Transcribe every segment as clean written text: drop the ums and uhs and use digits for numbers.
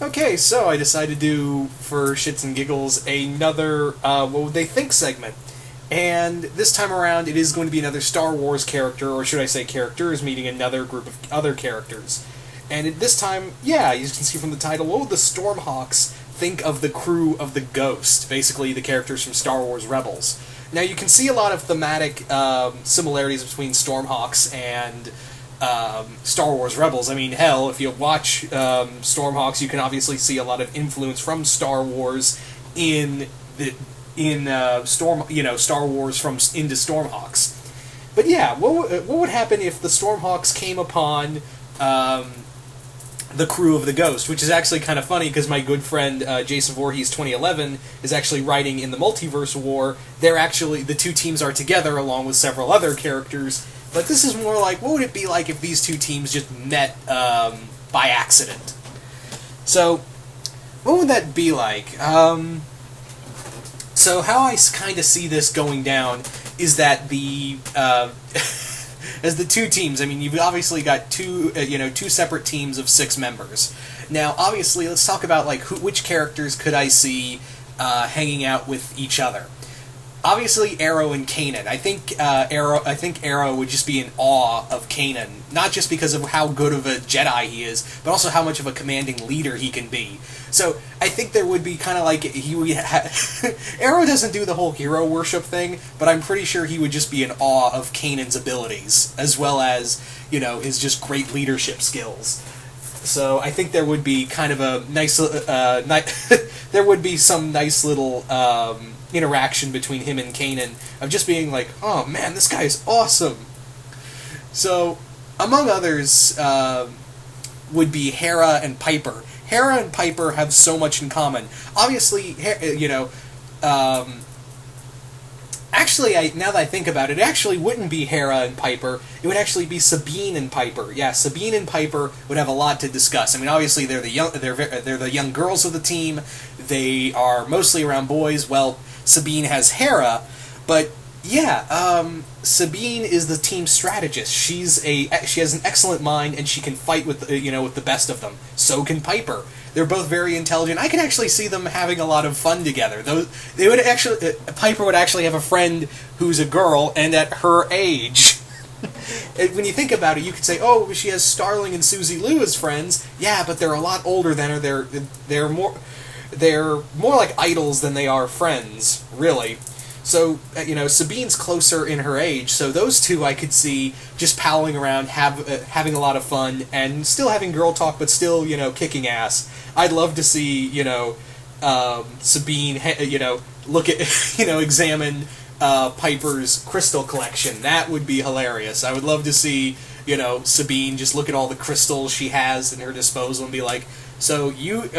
Okay, so I decided to do, for shits and giggles, another What Would They Think segment. And this time around, it is going to be another Star Wars character, or should I say characters, meeting another group of other characters. And this time, yeah, you can see from the title, what would the Stormhawks think of the crew of the Ghost? Basically, the characters from Star Wars Rebels. Now, you can see a lot of thematic similarities between Stormhawks and Star Wars Rebels. I mean, hell, if you watch Stormhawks, you can obviously see a lot of influence from Star Wars in Star Wars from into Stormhawks. But yeah, what would happen if the Stormhawks came upon the crew of the Ghost, which is actually kind of funny because my good friend Jason Voorhees 2011 is actually writing in the Multiverse War. The two teams are together along with several other characters. But this is more like, what would it be like if these two teams just met by accident? So, what would that be like? So how I kind of see this going down is that as the two teams, I mean, you've obviously got two separate teams of 6 members. Now, obviously, let's talk about which characters could I see hanging out with each other. Obviously, Arrow and Kanan. I think Arrow would just be in awe of Kanan, not just because of how good of a Jedi he is, but also how much of a commanding leader he can be. So I think there would be kind of like Arrow doesn't do the whole hero worship thing, but I'm pretty sure he would just be in awe of Kanan's abilities, as well as his just great leadership skills. So I think there would be kind of a nice, there would be some nice little interaction between him and Kanan of just being like, oh man, this guy is awesome. So, among others, would be Hera and Piper. Hera and Piper have so much in common. Obviously, actually, now that I think about it, it actually wouldn't be Hera and Piper. It would actually be Sabine and Piper. Yeah, Sabine and Piper would have a lot to discuss. I mean, obviously, they're the young girls of the team. They are mostly around boys. Well, Sabine has Hera, but yeah, Sabine is the team strategist. She has an excellent mind, and she can fight with the best of them. So can Piper. They're both very intelligent. I can actually see them having a lot of fun together. Piper would actually have a friend who's a girl and at her age. When you think about it, you could say, oh, she has Starling and Susie Liu as friends. Yeah, but they're a lot older than her. They're more like idols than they are friends, really. So, Sabine's closer in her age, so those two I could see just palling around, having a lot of fun, and still having girl talk, but still, kicking ass. I'd love to see, Sabine, examine Piper's crystal collection. That would be hilarious. I would love to see, Sabine just look at all the crystals she has in her disposal and be like, so you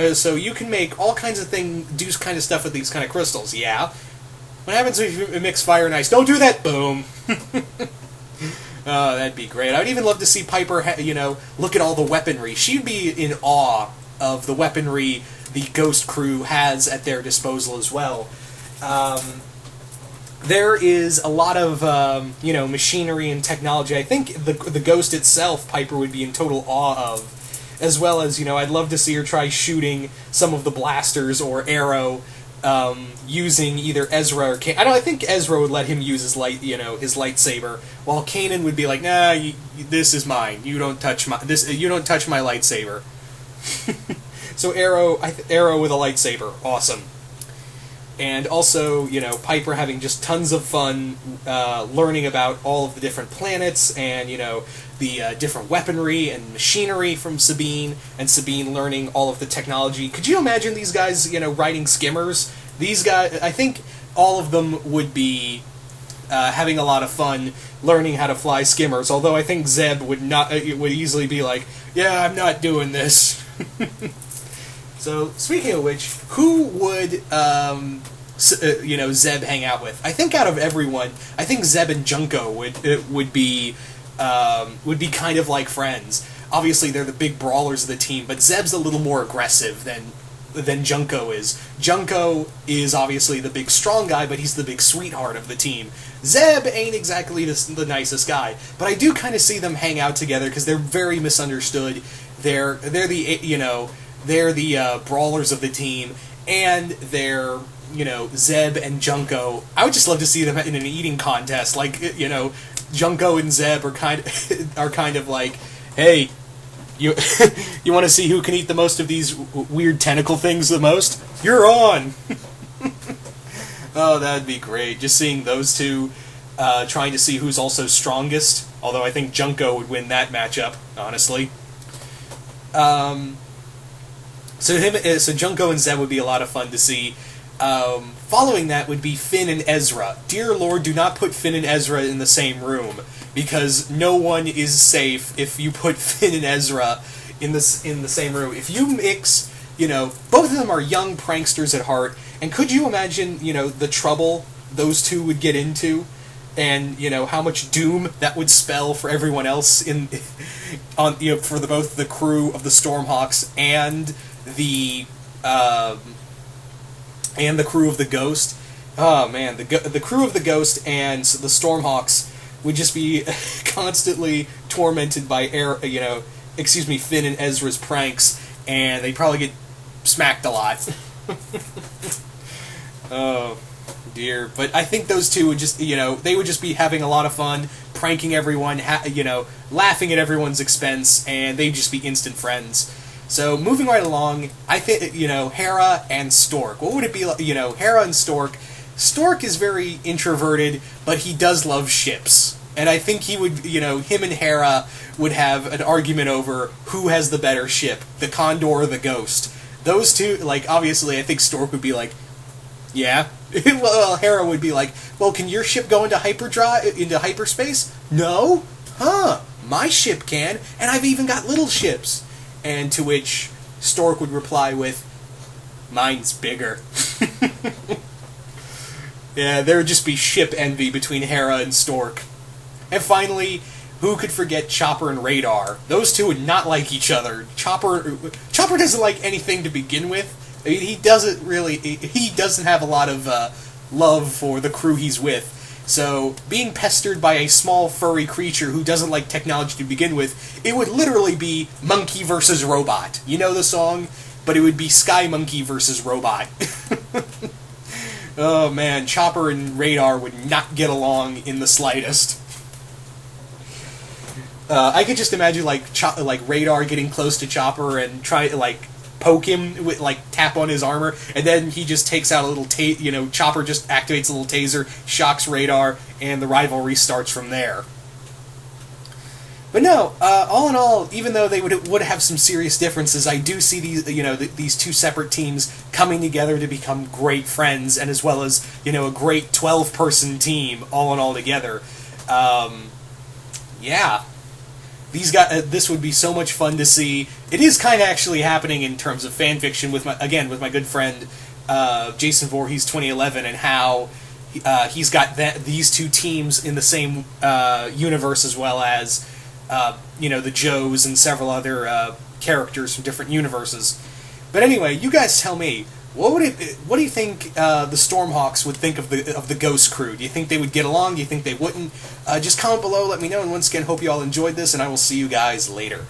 can make all kinds of do kind of stuff with these kind of crystals, yeah? What happens if you mix fire and ice? Don't do that! Boom! Oh, that'd be great. I would even love to see Piper, look at all the weaponry. She'd be in awe of the weaponry the Ghost crew has at their disposal as well. There is a lot of, machinery and technology. I think the Ghost itself, Piper would be in total awe of, as well as, I'd love to see her try shooting some of the blasters or Arrow, using either Ezra or Kanan. I think Ezra would let him use his lightsaber, while Kanan would be like, nah, this is mine. You don't touch my lightsaber. So Arrow with a lightsaber, awesome. And also, Piper having just tons of fun learning about all of the different planets and, the different weaponry and machinery from Sabine, and Sabine learning all of the technology. Could you imagine these guys, riding skimmers? These guys, I think all of them would be having a lot of fun learning how to fly skimmers, although I think Zeb would easily be like, yeah, I'm not doing this. So, speaking of which, who would, Zeb hang out with? I think out of everyone, I think Zeb and Junko would be kind of like friends. Obviously, they're the big brawlers of the team, but Zeb's a little more aggressive than Junko is. Junko is obviously the big strong guy, but he's the big sweetheart of the team. Zeb ain't exactly the nicest guy, but I do kind of see them hang out together because they're very misunderstood. They're the they're the brawlers of the team, and they're, Zeb and Junko. I would just love to see them in an eating contest. Like, Junko and Zeb are kind of like, hey, you you want to see who can eat the most of these weird tentacle things the most? You're on. Oh, that'd be great. Just seeing those two trying to see who's also strongest. Although I think Junko would win that matchup, honestly. So Junko and Zeb would be a lot of fun to see. Following that would be Finn and Ezra. Dear Lord, do not put Finn and Ezra in the same room, because no one is safe if you put Finn and Ezra in the same room. If you mix, both of them are young pranksters at heart, and could you imagine, the trouble those two would get into, and how much doom that would spell for everyone else for both the crew of the Stormhawks and the crew of the Ghost. Oh man, the crew of the Ghost and the Stormhawks would just be constantly tormented by Finn and Ezra's pranks, and they'd probably get smacked a lot. Oh dear, but I think those two would just, they would just be having a lot of fun, pranking everyone, laughing at everyone's expense, and they'd just be instant friends. So, moving right along, I think, Hera and Stork. What would it be like, Hera and Stork? Stork is very introverted, but he does love ships. And I think he would, him and Hera would have an argument over who has the better ship, the Condor or the Ghost. Those two, obviously, I think Stork would be like, yeah. Well, Hera would be like, well, can your ship go into hyperspace? No? Huh, my ship can, and I've even got little ships. And to which Stork would reply with, mine's bigger. Yeah, there would just be ship envy between Hera and Stork. And finally, who could forget Chopper and Radar? Those two would not like each other. Chopper doesn't like anything to begin with. I mean, he doesn't have a lot of love for the crew he's with. So, being pestered by a small furry creature who doesn't like technology to begin with, it would literally be monkey versus robot. You know the song? But it would be Sky Monkey versus robot. Oh man, Chopper and Radar would not get along in the slightest. I could just imagine Radar getting close to Chopper and try to poke him with tap on his armor, and then he just takes out a little Chopper just activates a little taser, shocks Radar, and the rivalry starts from there. But no, all in all, even though they would have some serious differences, I do see these two separate teams coming together to become great friends, and as well as a great 12-person team all in all together. Yeah. This would be so much fun to see. It is kind of actually happening in terms of fan fiction with my good friend Jason Voorhees 2011, and how he's got these two teams in the same universe, as well as the Joes and several other characters from different universes. But anyway, you guys tell me, what do you think the Stormhawks would think of the Ghost crew? Do you think they would get along? Do you think they wouldn't? Just comment below, let me know, and once again, hope you all enjoyed this, and I will see you guys later.